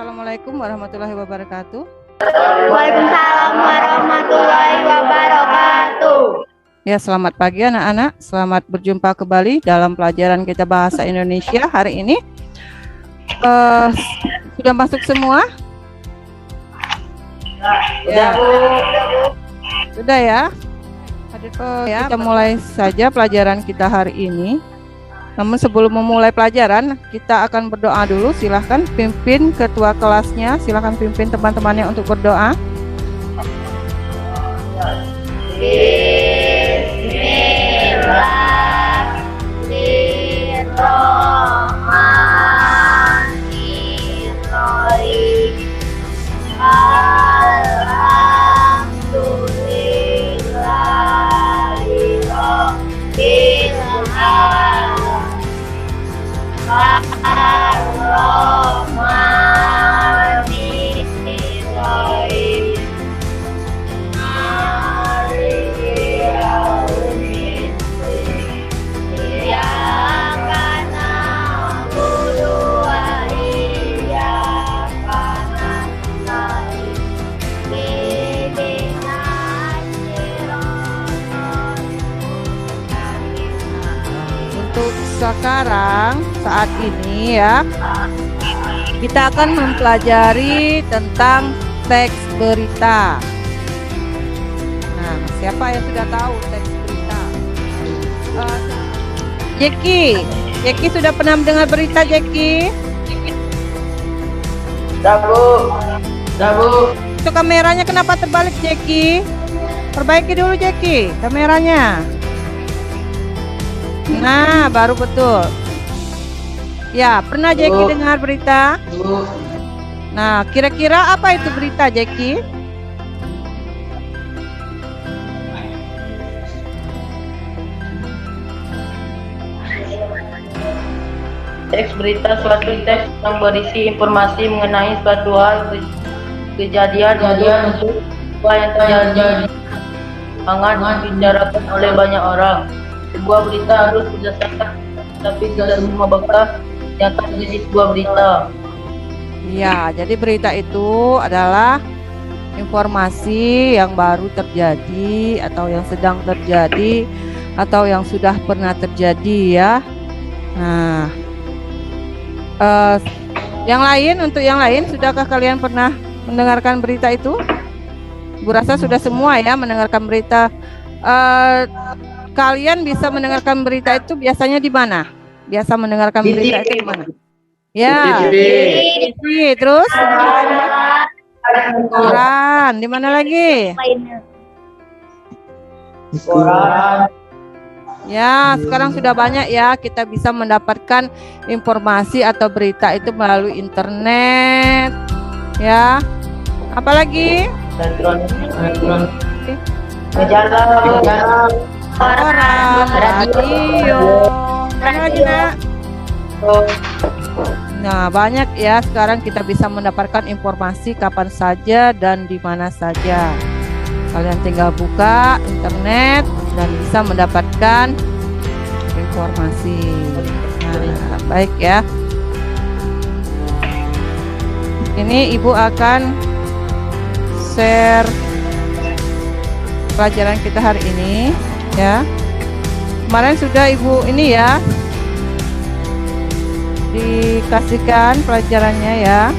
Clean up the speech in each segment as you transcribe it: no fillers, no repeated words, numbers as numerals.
Assalamualaikum warahmatullahi wabarakatuh. Waalaikumsalam warahmatullahi wabarakatuh. Ya, selamat pagi anak-anak. Selamat berjumpa kembali dalam pelajaran kita bahasa Indonesia hari ini. Sudah masuk semua? Ya. Sudah ya? Kita mulai saja pelajaran kita hari ini. Namun sebelum memulai pelajaran, kita akan berdoa dulu. Silahkan pimpin ketua kelasnya, silahkan pimpin teman-temannya untuk berdoa. Sekarang saat ini ya, kita akan mempelajari tentang teks berita. Nah, siapa yang sudah tahu teks berita? Jeki sudah pernah mendengar berita, Jeki? Dabu. Itu kameranya kenapa terbalik, Jeki? Perbaiki dulu, Jeki, kameranya. Nah, baru betul. Ya, pernah Jeki dengar berita? Nah, kira-kira apa itu berita, Jeki? Teks berita suatu teks yang berisi informasi mengenai suatu hal, kejadian untuk apa yang terjadi sangat dibicarakan oleh banyak orang. Sebuah berita harus berdasarkan, tapi tidak semua bakal yang terjadi sebuah berita. Ya, jadi berita itu adalah informasi yang baru terjadi atau yang sedang terjadi atau yang sudah pernah terjadi ya. Nah, untuk yang lain, sudahkah kalian pernah mendengarkan berita itu? Bu rasa sudah semua ya mendengarkan berita. Kalian bisa mendengarkan berita itu biasanya di mana? Biasa mendengarkan berita itu di mana? Ya, TV. Terus koran. Di mana lagi? Koran. Ya, sekarang sudah banyak ya kita bisa mendapatkan informasi atau berita itu melalui internet. Ya. Apalagi? Elektronik. Majalah. Koran, radio. Mana lagi, Nak? Nah, banyak ya sekarang kita bisa mendapatkan informasi kapan saja dan di mana saja. Kalian tinggal buka internet dan bisa mendapatkan informasi. Nah, baik ya. Ini Ibu akan share pelajaran kita hari ini ya. Kemarin sudah Ibu ini ya dikasihkan pelajarannya ya.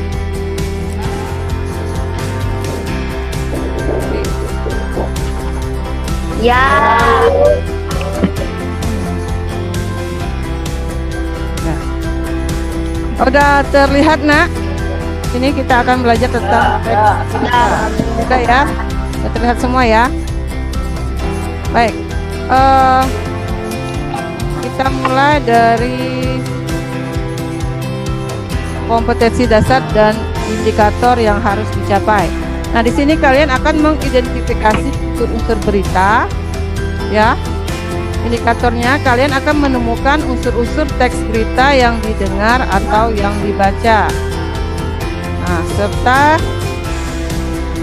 Ya. Nah, udah terlihat, Nak? Ini kita akan belajar tentang sudah ya. Sudah terlihat semua ya. Baik. Kita mulai dari kompetensi dasar dan indikator yang harus dicapai. Nah, di sini kalian akan mengidentifikasi unsur-unsur berita, ya. Indikatornya kalian akan menemukan unsur-unsur teks berita yang didengar atau yang dibaca. Nah, serta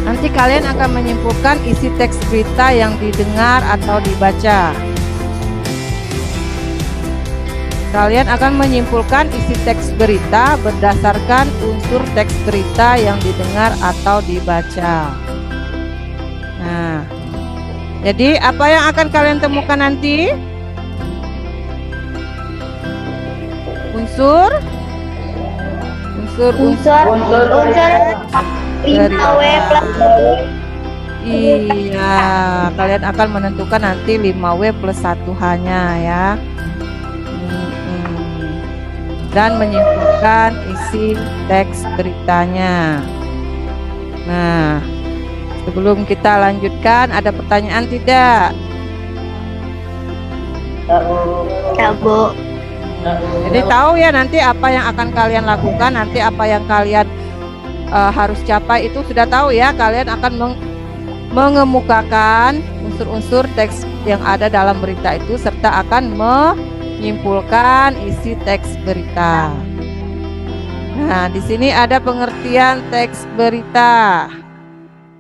nanti kalian akan menyimpulkan isi teks berita yang didengar atau dibaca. kalian akan menyimpulkan isi teks berita berdasarkan unsur teks berita yang didengar atau dibaca. Nah, jadi apa yang akan kalian temukan nanti? Unsur 5W plus Iya, kalian akan menentukan nanti 5W plus 1H-nya ya. Dan menyimpulkan isi teks beritanya. Nah, sebelum kita lanjutkan, ada pertanyaan tidak? Tabu. Jadi tahu ya nanti apa yang akan kalian lakukan, nanti apa yang kalian harus capai itu sudah tahu ya. Kalian akan mengemukakan unsur-unsur teks yang ada dalam berita itu serta akan menyimpulkan isi teks berita. Nah, di sini ada pengertian teks berita.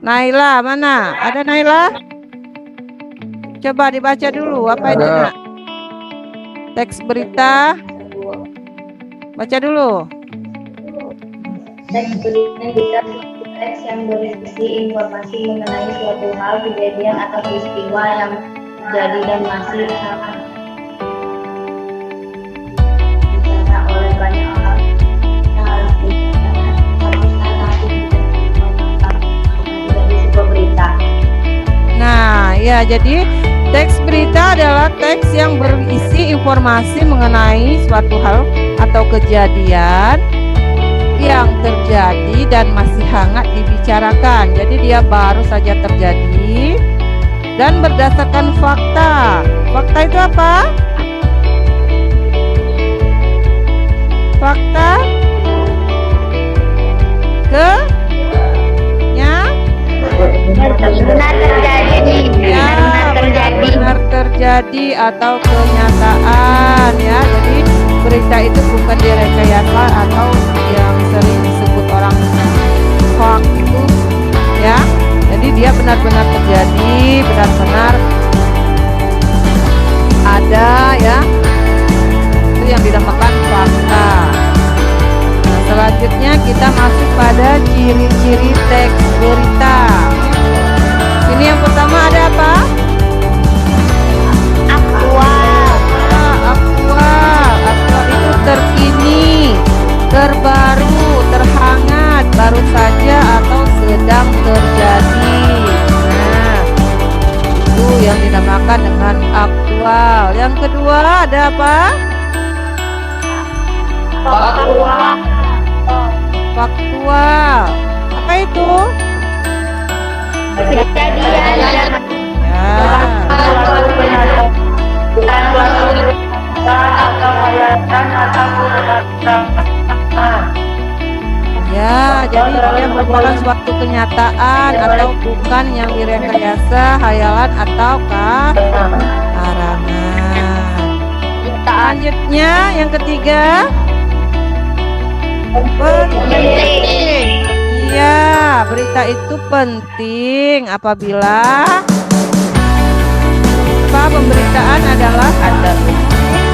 Naila, mana? Ada Naila? Coba dibaca dulu apa itu, Nak? Teks berita. Baca dulu. Teks berita teks yang berisi informasi mengenai suatu hal, kejadian atau peristiwa yang terjadi dan masih akan dibaca oleh banyak orang yang harus menjadi sebuah berita. Nah, ya jadi teks berita adalah teks yang berisi informasi mengenai suatu hal atau kejadian yang terjadi dan masih hangat dibicarakan. Jadi dia baru saja terjadi dan berdasarkan fakta. Fakta itu apa? Fakta Benar terjadi. benar terjadi atau kenyataan ya. Jadi berita itu bukan direkayasa atau yang sering disebut orang hoax itu ya. Jadi dia benar-benar terjadi, benar-benar ada ya. Itu yang dinamakan fakta. Nah, selanjutnya kita masuk pada ciri-ciri teks berita. Ini yang pertama ada apa? Aktual. Aktual itu terkini, terbaru, terhangat, baru saja atau sedang terjadi. Nah, itu yang dinamakan dengan aktual. Yang kedua ada apa? Faktual. Apa itu? Kejadian Ya. Ya, jadi dia merupakan suatu kenyataan atau bukan yang direkayasa, hayalan atau karangan. Selanjutnya yang ketiga, penting. Iya, berita itu penting apabila pemberitaan adalah ada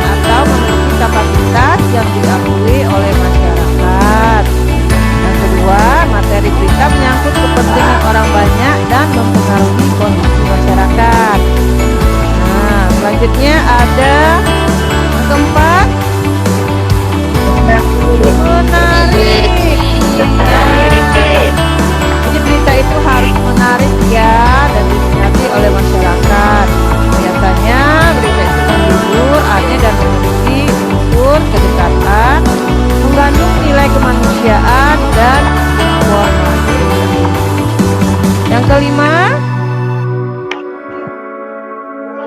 atau memiliki kapasitas yang diakui oleh masyarakat. Yang kedua, materi berita menyangkut kepentingan orang banyak dan mempengaruhi kondisi masyarakat. Nah, selanjutnya ada yang keempat, menarik. Jadi berita itu harus menarik ya dan diminati oleh masyarakat. Biasanya berita itu menghibur, aneh dan memiliki unsur kedekatan, mengandung nilai kemanusiaan dan informasi. Yang kelima,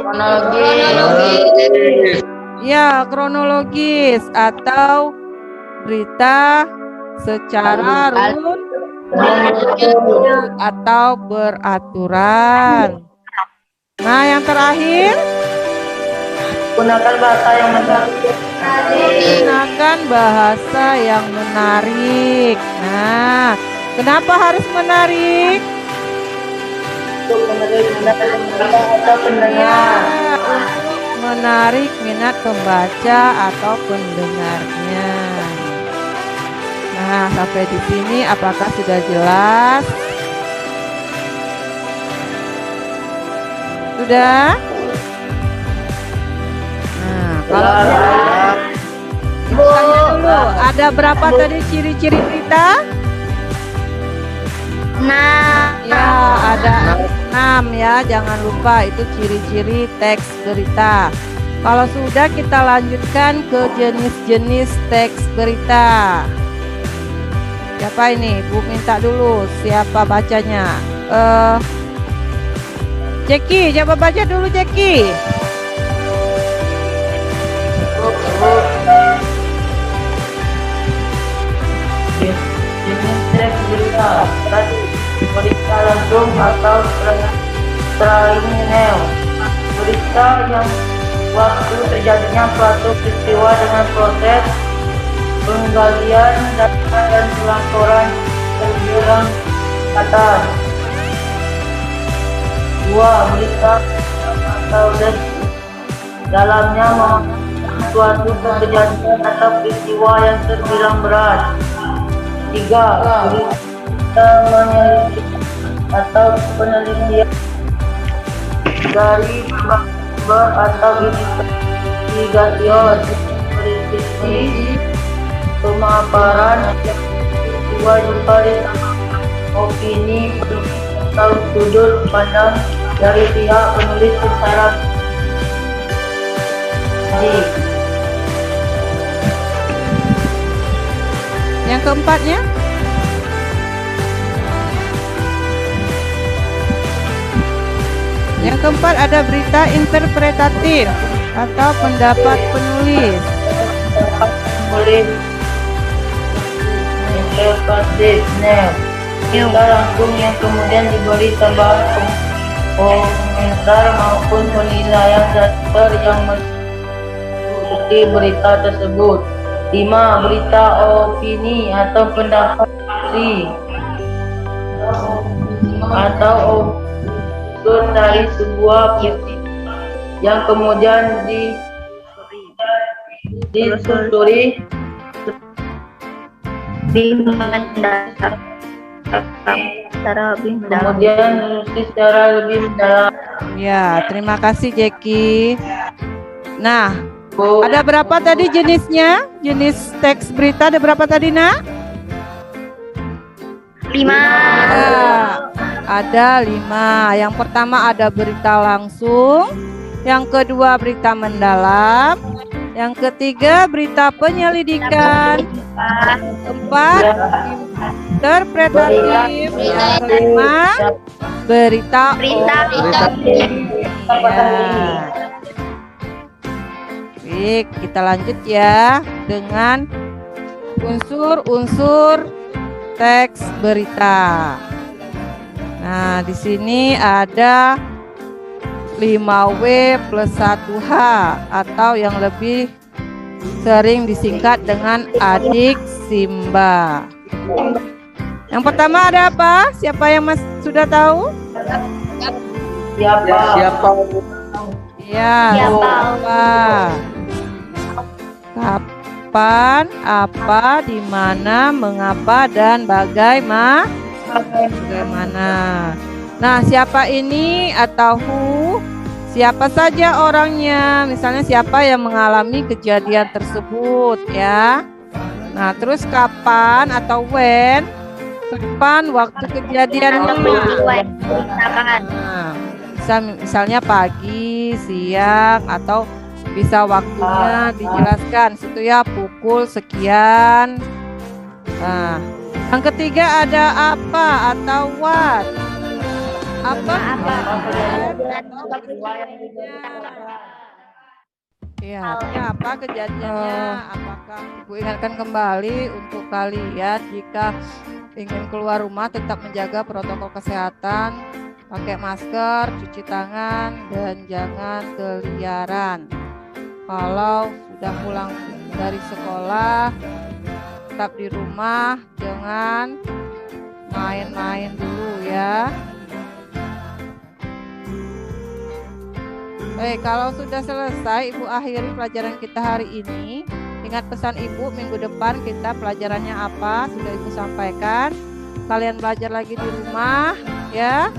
Kronologis. ya kronologis atau berita secara runut atau beraturan. Nah, yang terakhir, Gunakan bahasa yang menarik. gunakan bahasa yang menarik. Nah, kenapa harus menarik? Untuk menarik minat atau Ya, pendengar. untuk menarik minat pembaca atau pendengarnya. Nah, sampai di sini apakah sudah jelas? Sudah? Nah, kalau Ibu tanya dulu, ada berapa tadi ciri-ciri berita? Ya, ada 6 ya, jangan lupa itu ciri-ciri teks berita. Kalau sudah, kita lanjutkan ke jenis-jenis teks berita. Siapa ini? Bu minta dulu siapa bacanya. Jeki, coba baca dulu Jeki. Jenis teks berita tadi berita langsung atau terlihat. Berita yang waktu terjadinya suatu peristiwa dengan proses penggalian data dan pelaporan terbilang atas. 2. Berita atau dalamnya suatu kejadian atau peristiwa yang terbilang berat. 3. Berita menyelidiki atau penelitian dari sumber atau investigasi prediksi pemaparan peristiwa juga opini atau sudut pandang dari pihak penulis secara Yang keempatnya? Yang keempat ada berita interpretatif atau pendapat penulis. Interpretatif kita langsung yang kemudian diberi tambahan komentar maupun penilaian dasar yang mengikuti berita tersebut. 5. Berita opini atau pendapat atau opini dari sebuah peristiwa yang kemudian ditelusuri secara lebih mendalam. Ya, terima kasih Jeki. Nah, ada berapa tadi jenisnya? Jenis teks berita ada berapa tadi, Nak? 5. Ya, ada 5. Yang pertama ada berita langsung, yang kedua berita mendalam, yang ketiga berita penyelidikan, keempat interpretatif, yang kelima berita opini. Ya. Baik, kita lanjut ya dengan unsur-unsur teks berita. Nah, di sini ada 5W plus 1H atau yang lebih sering disingkat dengan adik Simba. Yang pertama ada apa? Siapa yang sudah tahu? Siapa? Ya, siapa? Kapan, apa, di mana, mengapa, dan bagaimana. Nah, siapa ini atau who? Siapa saja orangnya? Misalnya siapa yang mengalami kejadian tersebut ya. Nah, terus kapan atau when? Kapan waktu kejadiannya? Nah, misalnya pagi, siang, atau bisa waktunya dijelaskan situ ya, pukul sekian. Nah, yang ketiga ada apa atau what. Apa? Ya, apa kejadiannya? Apakah Ibu ingatkan kembali untuk kalian jika ingin keluar rumah tetap menjaga protokol kesehatan, pakai masker, cuci tangan, dan jangan keliaran. Kalau sudah pulang dari sekolah, tetap di rumah, jangan main-main dulu ya. Kalau sudah selesai Ibu akhiri pelajaran kita hari ini. Ingat pesan Ibu, minggu depan kita pelajarannya apa sudah Ibu sampaikan. Kalian belajar lagi di rumah ya.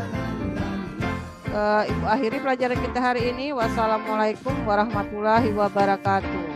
Ibu akhiri pelajaran kita hari ini. Wassalamualaikum warahmatullahi wabarakatuh.